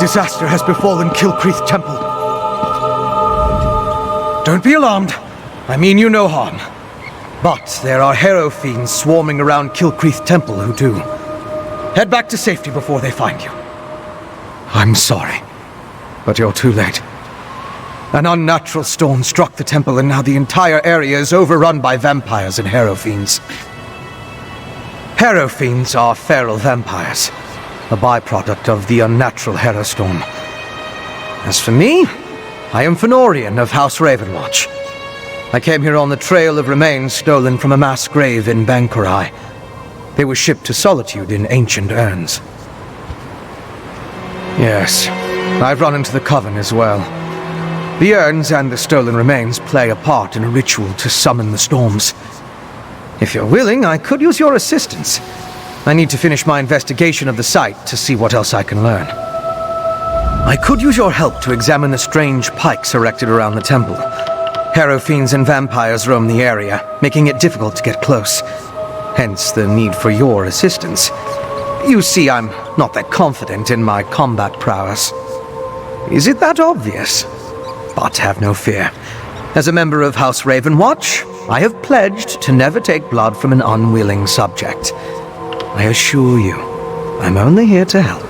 disaster has befallen Kilcreath Temple. Don't be alarmed. I mean you no harm. But there are Harrow fiends swarming around Kilcreath Temple who do. Head back to safety before they find you. I'm sorry, but you're too late. An unnatural storm struck the temple, and now the entire area is overrun by vampires and Harrow fiends. Harrow fiends are feral vampires, a byproduct of the unnatural Harrow storm. As for me, I am Fenorian of House Ravenwatch. I came here on the trail of remains stolen from a mass grave in Bankurai. They were shipped to Solitude in ancient urns. Yes, I've run into the Coven as well. The urns and the stolen remains play a part in a ritual to summon the storms. If you're willing, I could use your assistance. I need to finish my investigation of the site to see what else I can learn. I could use your help to examine the strange pikes erected around the temple. Harrow fiends and vampires roam the area, making it difficult to get close. Hence the need for your assistance. You see, I'm not that confident in my combat prowess. Is it that obvious? But have no fear. As a member of House Ravenwatch, I have pledged to never take blood from an unwilling subject. I assure you, I'm only here to help.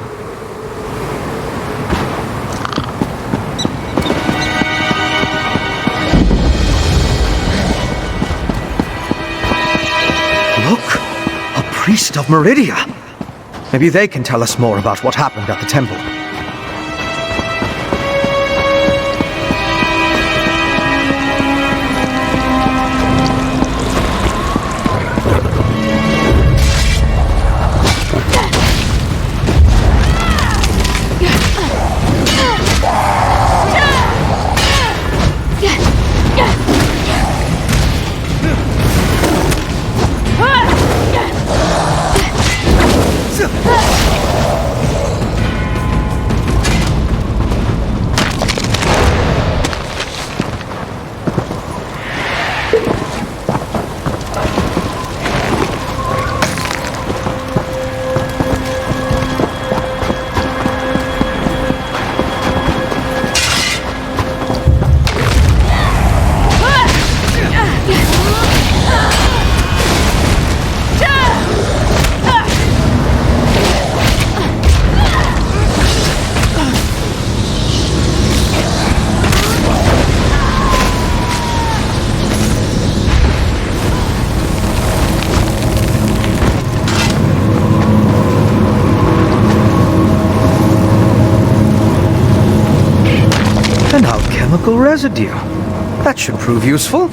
Look! A priest of Meridia! Maybe they can tell us more about what happened at the temple. An alchemical residue. That should prove useful.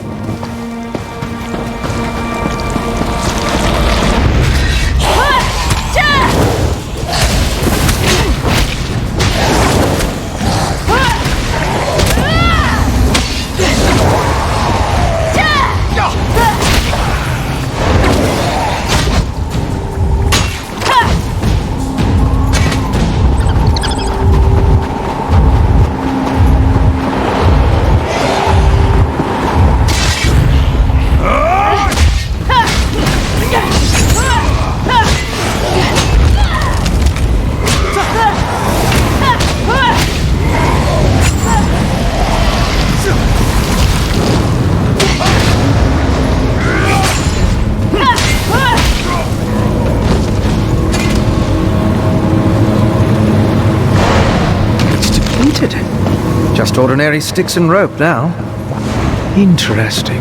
Just ordinary sticks and rope now. Interesting.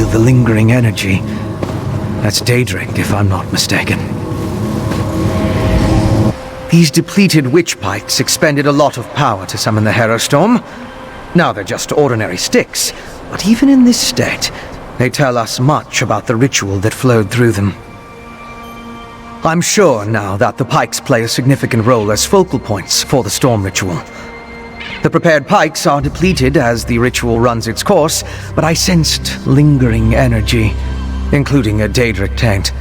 with the lingering energy. That's Daedric, if I'm not mistaken. These depleted witch pikes expended a lot of power to summon the Hero Storm. Now they're just ordinary sticks, but even in this state, they tell us much about the ritual that flowed through them. I'm sure now that the pikes play a significant role as focal points for the storm ritual. The prepared pikes are depleted as the ritual runs its course, but I sensed lingering energy, including a Daedric taint.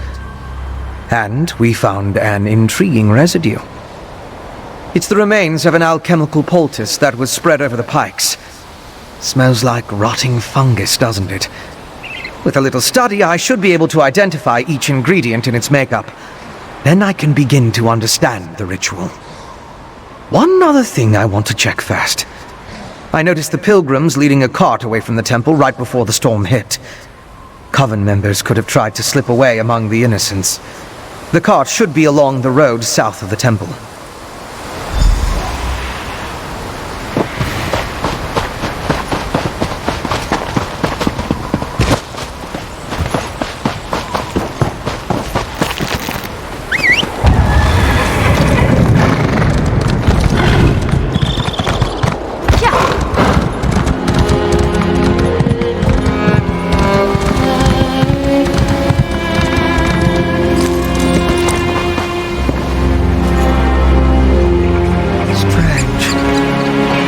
And we found an intriguing residue. It's the remains of an alchemical poultice that was spread over the pikes. Smells like rotting fungus, doesn't it? With a little study, I should be able to identify each ingredient in its makeup. Then I can begin to understand the ritual. One other thing I want to check first. I noticed the pilgrims leading a cart away from the temple right before the storm hit. Coven members could have tried to slip away among the innocents. The cart should be along the road south of the temple.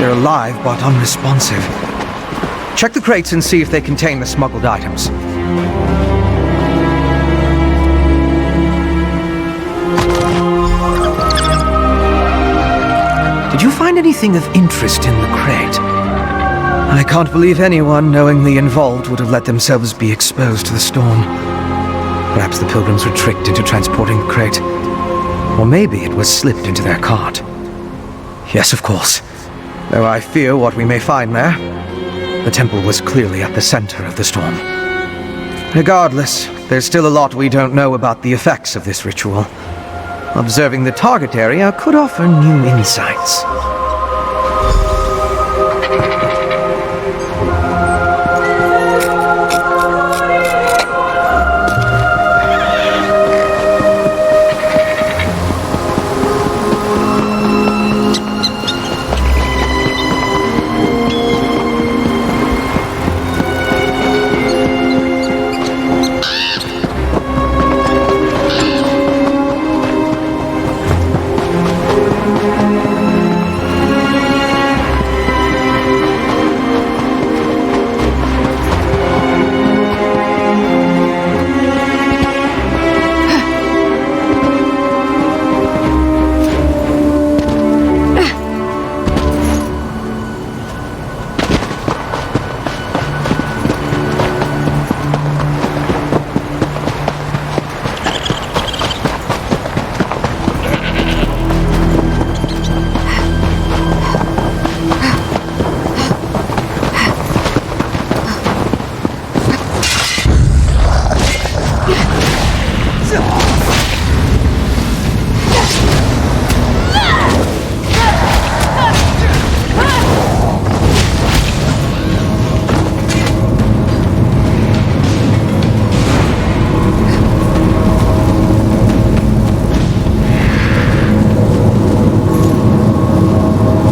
Alive, but unresponsive. Check the crates and see if they contain the smuggled items. Did you find anything of interest in the crate? I can't believe anyone knowingly involved would have let themselves be exposed to the storm. Perhaps the pilgrims were tricked into transporting the crate. Or maybe it was slipped into their cart. Yes, of course. Though I fear what we may find there. The temple was clearly at the center of the storm. Regardless, there's still a lot we don't know about the effects of this ritual. Observing the target area could offer new insights.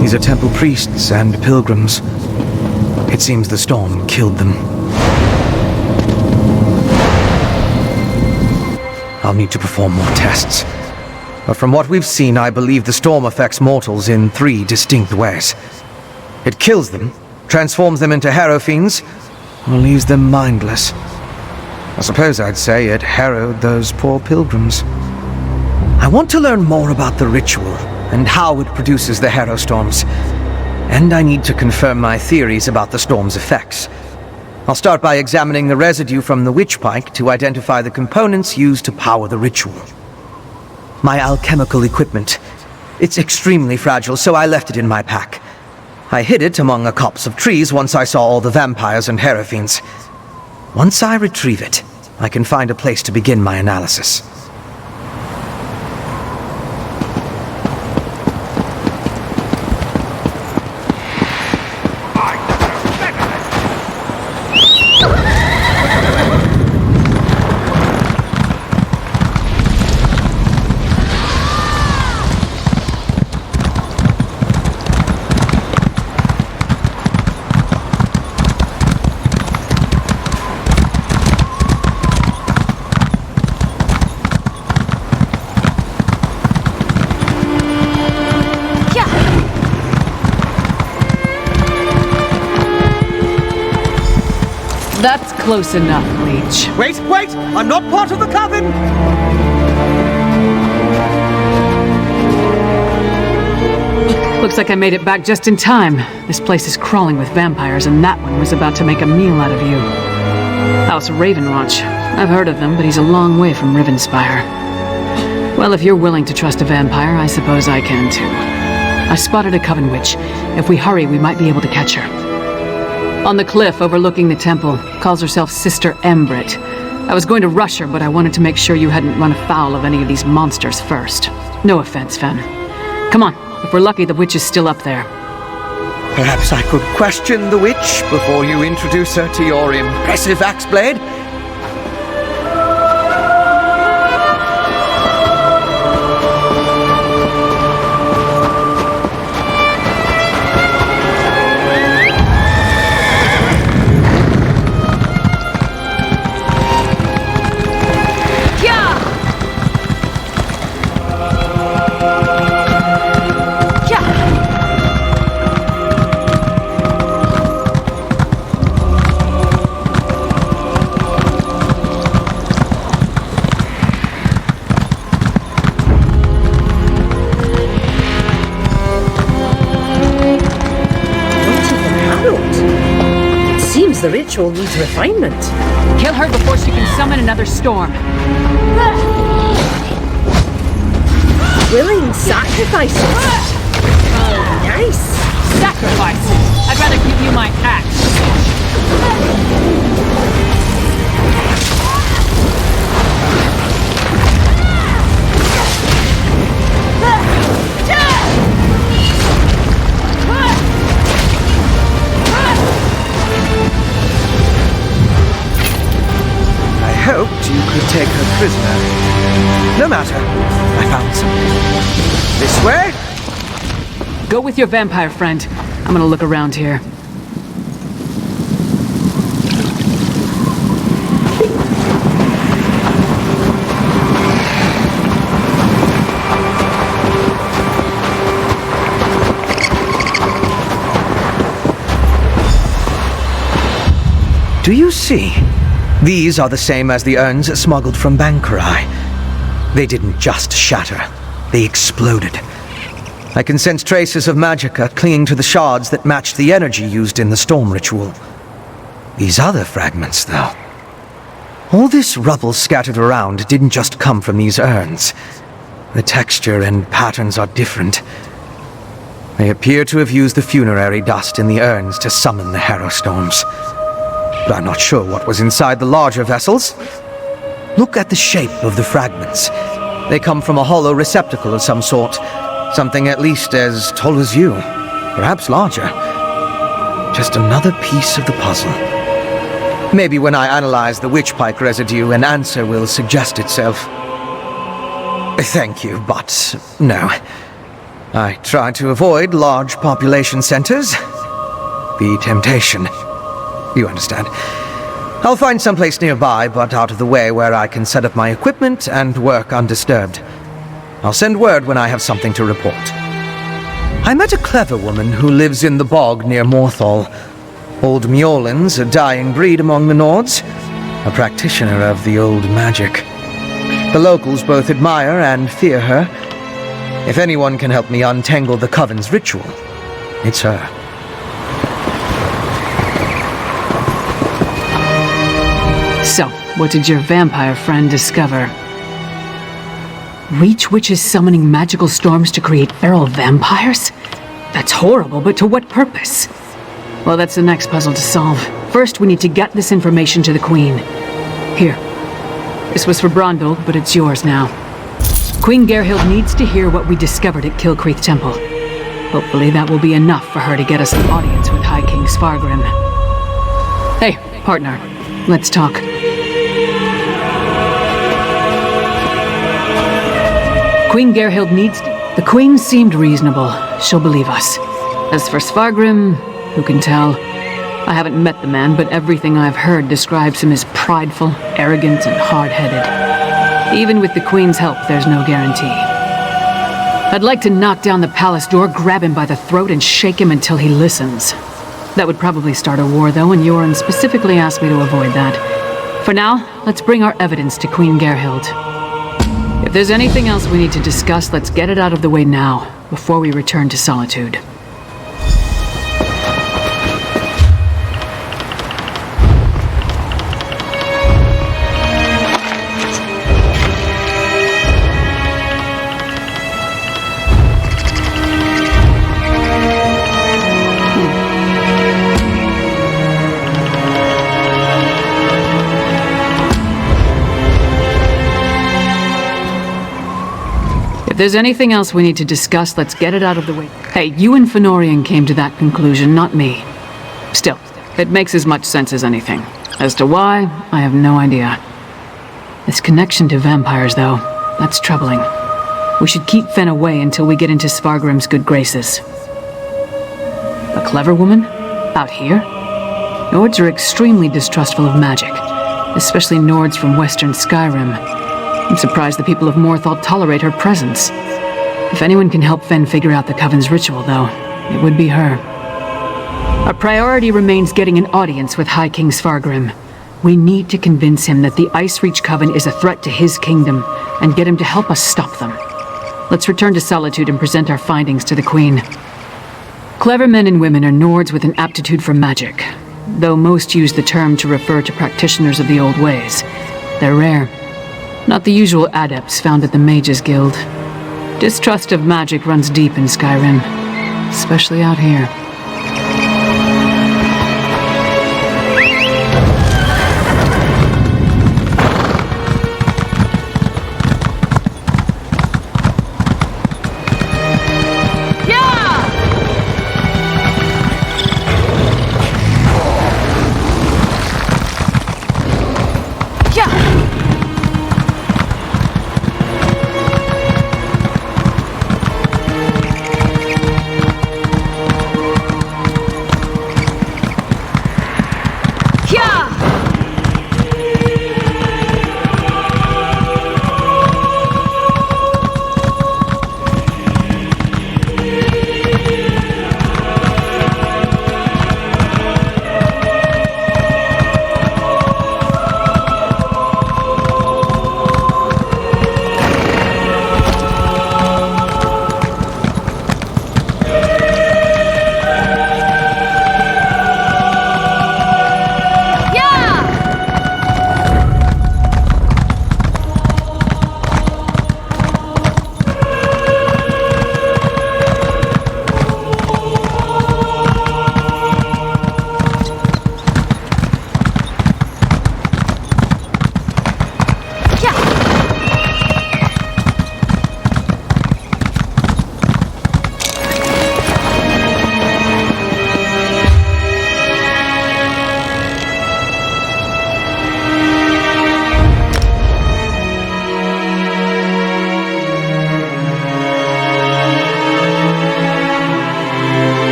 These are temple priests and pilgrims. It seems the storm killed them. I'll need to perform more tests. But from what we've seen, I believe the storm affects mortals in 3 distinct ways. It kills them, transforms them into Harrow fiends, or leaves them mindless. I suppose I'd say it harrowed those poor pilgrims. I want to learn more about the ritual and how it produces the Harrow storms. And I need to confirm my theories about the storm's effects. I'll start by examining the residue from the witch pike to identify the components used to power the ritual. My alchemical equipment. It's extremely fragile, so I left it in my pack. I hid it among a copse of trees once I saw all the vampires and Harrow fiends. Once I retrieve it, I can find a place to begin my analysis. That's close enough, Leech. Wait! I'm not part of the coven! Looks like I made it back just in time. This place is crawling with vampires, and that one was about to make a meal out of you. House Ravenwatch. I've heard of them, but he's a long way from Rivenspire. Well, if you're willing to trust a vampire, I suppose I can too. I spotted a coven witch. If we hurry, we might be able to catch her. On the cliff overlooking the temple, calls herself Sister Embrit. I was going to rush her, but I wanted to make sure you hadn't run afoul of any of these monsters first. No offense, Fen. Come on. If we're lucky, the witch is still up there. Perhaps I could question the witch before you introduce her to your impressive axe blade? The ritual needs refinement. Kill her before she can summon another storm. Willing sacrifices. Oh, nice. Sacrifices? I'd rather give you my axe. I hoped you could take her prisoner. No matter. I found something. This way? Go with your vampire friend. I'm gonna look around here. Do you see? These are the same as the urns smuggled from Bankarai. They didn't just shatter, they exploded. I can sense traces of magicka clinging to the shards that matched the energy used in the storm ritual. These other fragments, though. All this rubble scattered around didn't just come from these urns. The texture and patterns are different. They appear to have used the funerary dust in the urns to summon the harrow storms. But I'm not sure what was inside the larger vessels. Look at the shape of the fragments. They come from a hollow receptacle of some sort. Something at least as tall as you. Perhaps larger. Just another piece of the puzzle. Maybe when I analyze the witchpike residue, an answer will suggest itself. Thank you, but no. I try to avoid large population centers. The temptation. You understand. I'll find someplace nearby, but out of the way where I can set up my equipment and work undisturbed. I'll send word when I have something to report. I met a clever woman who lives in the bog near Morthal. Old Mjolnir's a dying breed among the Nords, a practitioner of the old magic. The locals both admire and fear her. If anyone can help me untangle the Coven's ritual, it's her. So, what did your vampire friend discover? Reach witches summoning magical storms to create feral vampires? That's horrible, but to what purpose? Well, that's the next puzzle to solve. First, we need to get this information to the Queen. Here. This was for Brondel, but it's yours now. Queen Gerhild needs to hear what we discovered at Kilcreath Temple. Hopefully that will be enough for her to get us an audience with High King Svargrim. Hey, partner. Let's talk. Queen Gerhild needs to... The Queen seemed reasonable. She'll believe us. As for Svargrim, who can tell? I haven't met the man, but everything I've heard describes him as prideful, arrogant, and hard-headed. Even with the Queen's help, there's no guarantee. I'd like to knock down the palace door, grab him by the throat, and shake him until he listens. That would probably start a war, though, and Yoren specifically asked me to avoid that. For now, let's bring our evidence to Queen Gerhild. If there's anything else we need to discuss, let's get it out of the way now, before we return to Solitude. If there's anything else we need to discuss, let's get it out of the way. Hey, you and Fenorian came to that conclusion, not me. Still, it makes as much sense as anything. As to why, I have no idea. This connection to vampires, though, that's troubling. We should keep Fen away until we get into Svargrim's good graces. A clever woman? Out here? Nords are extremely distrustful of magic, especially Nords from western Skyrim. I'm surprised the people of Morthal tolerate her presence. If anyone can help Fen figure out the Coven's ritual, though, it would be her. Our priority remains getting an audience with High King Svargrim. We need to convince him that the Ice Reach Coven is a threat to his kingdom, and get him to help us stop them. Let's return to Solitude and present our findings to the Queen. Clever men and women are Nords with an aptitude for magic, though most use the term to refer to practitioners of the old ways. They're rare. Not the usual adepts found at the Mages Guild. Distrust of magic runs deep in Skyrim, especially out here.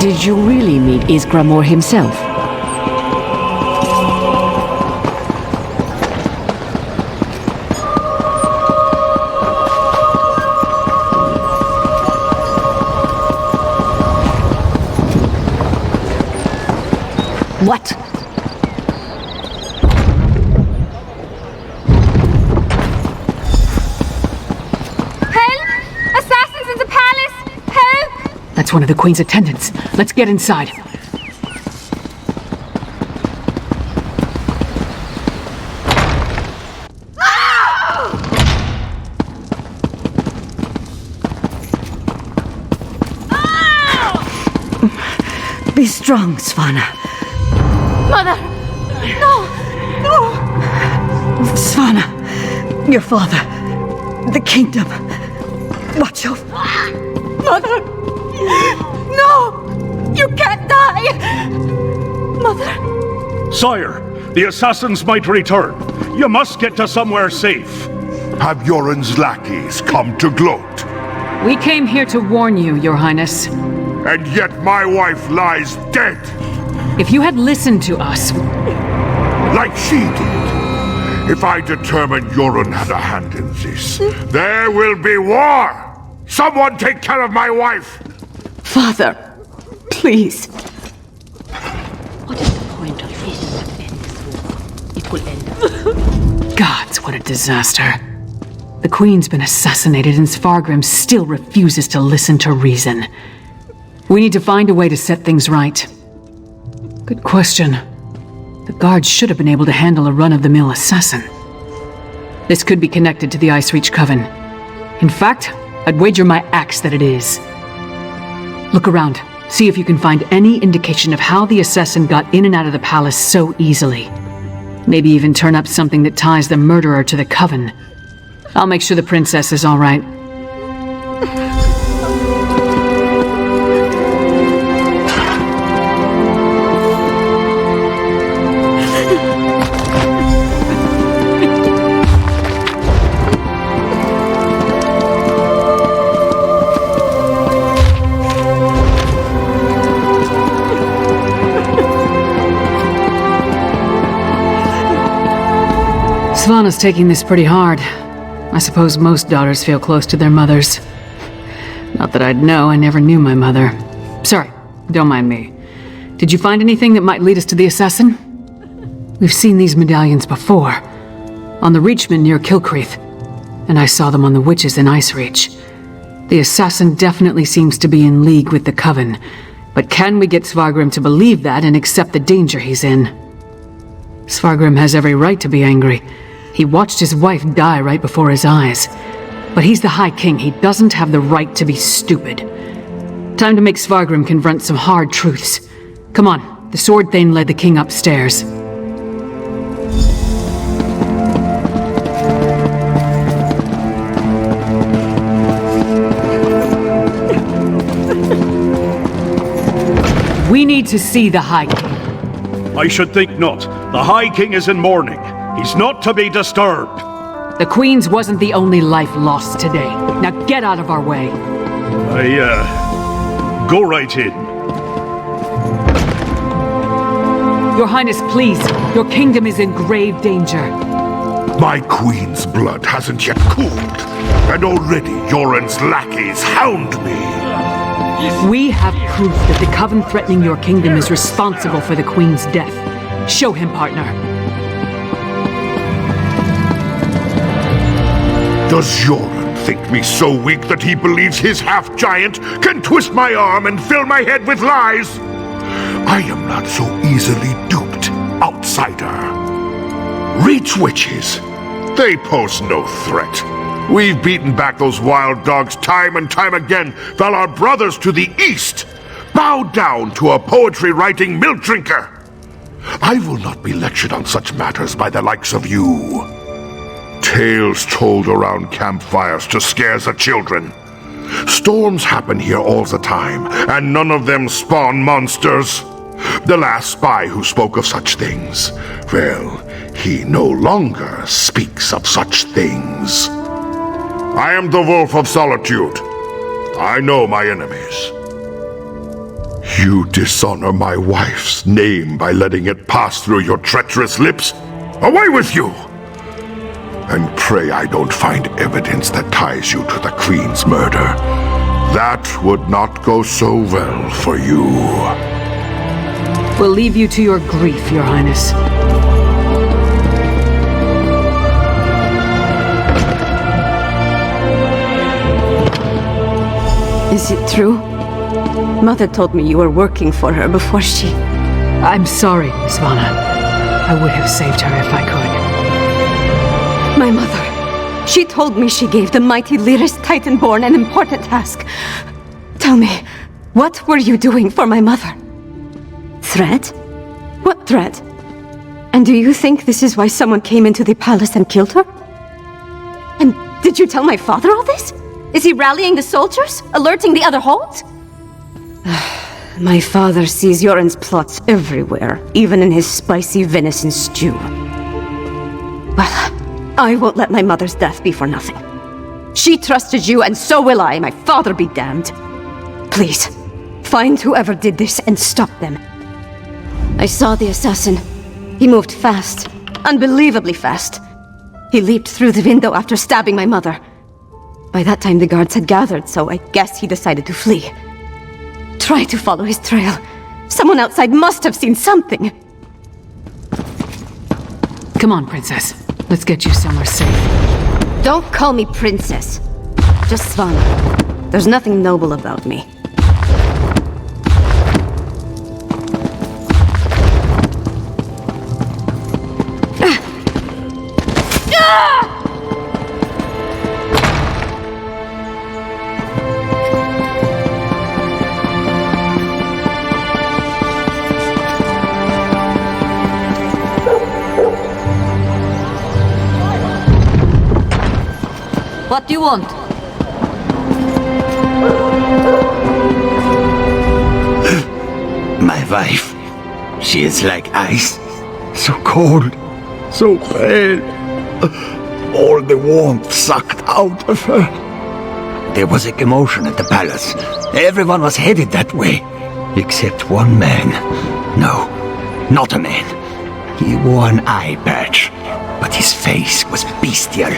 Did you really meet Greymoor himself? What? That's one of the Queen's attendants. Let's get inside. Be strong, Svana. Mother! No! No! Svana, your father, the kingdom. Watch your... Mother! No! You can't die! Mother! Sire, the assassins might return. You must get to somewhere safe. Have Yoren's lackeys come to gloat? We came here to warn you, Your Highness. And yet my wife lies dead! If you had listened to us... Like she did. If I determine Yoren had a hand in this, there will be war! Someone take care of my wife! Father, please. What is the point of this endless war? It will end. Gods, what a disaster. The Queen's been assassinated and Svargrim still refuses to listen to reason. We need to find a way to set things right. Good question. The guards should have been able to handle a run-of-the-mill assassin. This could be connected to the Icereach Coven. In fact, I'd wager my axe that it is. Look around. See if you can find any indication of how the assassin got in and out of the palace so easily. Maybe even turn up something that ties the murderer to the Coven. I'll make sure the princess is all right. Svanna's taking this pretty hard. I suppose most daughters feel close to their mothers. Not that I'd know, I never knew my mother. Sorry, don't mind me. Did you find anything that might lead us to the assassin? We've seen these medallions before. On the Reachman near Kilcreath. And I saw them on the witches in Icereach. The assassin definitely seems to be in league with the Coven. But can we get Svargrim to believe that and accept the danger he's in? Svargrim has every right to be angry. He watched his wife die right before his eyes. But he's the High King. He doesn't have the right to be stupid. Time to make Svargrim confront some hard truths. Come on, the Sword Thane led the king upstairs. We need to see the High King. I should think not. The High King is in mourning. He's not to be disturbed. The Queen's wasn't the only life lost today. Now get out of our way. Go right in. Your Highness, please. Your kingdom is in grave danger. My queen's blood hasn't yet cooled, and already Yoren's lackeys hound me. We have proof that the Coven threatening your kingdom is responsible for the Queen's death. Show him, partner. Does Yoren think me so weak that he believes his half-giant can twist my arm and fill my head with lies? I am not so easily duped, outsider. Reach witches. They pose no threat. We've beaten back those wild dogs time and time again, while our brothers to the east bow down to a poetry-writing milk drinker. I will not be lectured on such matters by the likes of you. Tales told around campfires to scare the children. Storms happen here all the time, and none of them spawn monsters. The last spy who spoke of such things, well, he no longer speaks of such things. I am the Wolf of Solitude. I know my enemies. You dishonor my wife's name by letting it pass through your treacherous lips. Away with you! And pray I don't find evidence that ties you to the Queen's murder. That would not go so well for you. We'll leave you to your grief, Your Highness. Is it true? Mother told me you were working for her before she... I'm sorry, Svanna. I would have saved her if I could. My mother. She told me she gave the mighty Lyris Titanborn an important task. Tell me, what were you doing for my mother? Threat? What threat? And do you think this is why someone came into the palace and killed her? And did you tell my father all this? Is he rallying the soldiers? Alerting the other holds? My father sees Yoren's plots everywhere, even in his spicy venison stew. Well, I won't let my mother's death be for nothing. She trusted you, and so will I. My father be damned. Please, find whoever did this and stop them. I saw the assassin. He moved fast. Unbelievably fast. He leaped through the window after stabbing my mother. By that time, the guards had gathered, so I guess he decided to flee. Try to follow his trail. Someone outside must have seen something. Come on, Princess. Let's get you somewhere safe. Don't call me princess. Just Svana. There's nothing noble about me. What do you want? My wife. She is like ice. So cold. So pale. All the warmth sucked out of her. There was a commotion at the palace. Everyone was headed that way. Except one man. No, not a man. He wore an eye patch, but his face was bestial.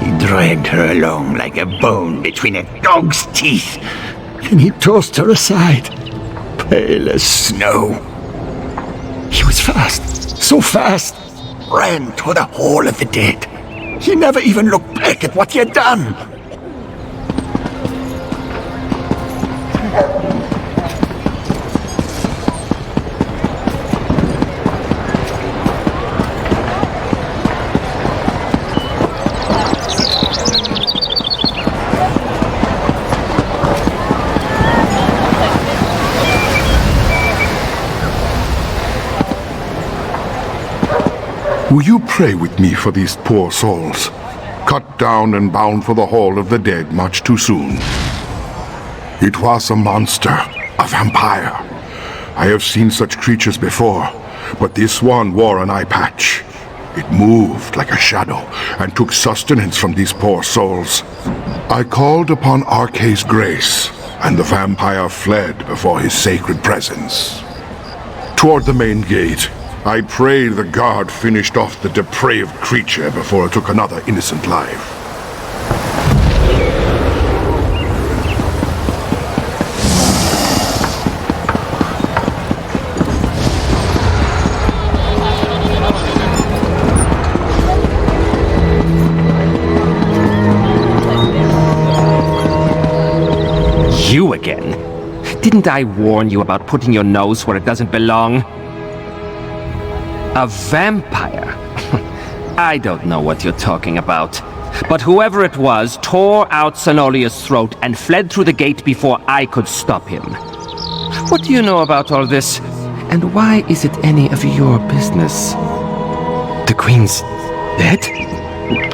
He dragged her along like a bone between a dog's teeth. Then he tossed her aside, pale as snow. He was fast, so fast, ran toward the Hall of the Dead. He never even looked back at what he had done. Will you pray with me for these poor souls, cut down and bound for the Hall of the Dead much too soon? It was a monster, a vampire. I have seen such creatures before, but this one wore an eye patch. It moved like a shadow and took sustenance from these poor souls. I called upon Arce's grace, and the vampire fled before his sacred presence. Toward the main gate, I pray the guard finished off the depraved creature before it took another innocent life. You again? Didn't I warn you about putting your nose where it doesn't belong? A vampire? I don't know what you're talking about. But whoever it was tore out Senolia's throat and fled through the gate before I could stop him. What do you know about all this? And why is it any of your business? The Queen's dead?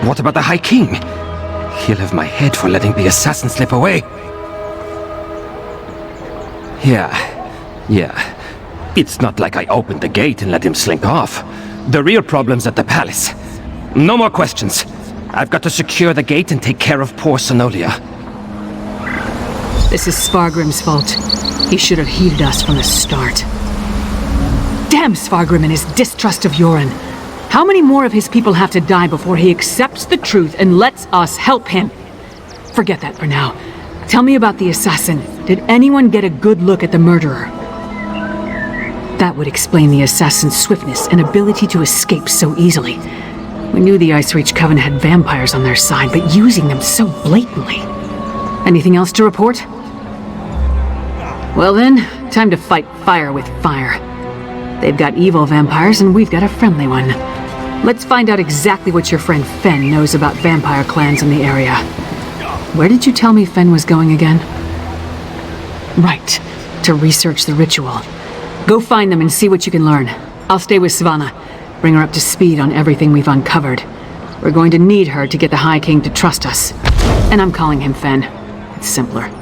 What about the High King? He'll have my head for letting the assassin slip away. Yeah. It's not like I opened the gate and let him slink off. The real problem's at the palace. No more questions. I've got to secure the gate and take care of poor Senolia. This is Svargrim's fault. He should have heeded us from the start. Damn Svargrim and his distrust of Yoren. How many more of his people have to die before he accepts the truth and lets us help him? Forget that for now. Tell me about the assassin. Did anyone get a good look at the murderer? That would explain the assassin's swiftness and ability to escape so easily. We knew the Ice Reach Coven had vampires on their side, but using them so blatantly. Anything else to report? Well then, time to fight fire with fire. They've got evil vampires and we've got a friendly one. Let's find out exactly what your friend Fen knows about vampire clans in the area. Where did you tell me Fen was going again? Right, to research the ritual. Go find them and see what you can learn. I'll stay with Svanna. Bring her up to speed on everything we've uncovered. We're going to need her to get the High King to trust us. And I'm calling him Fen. It's simpler.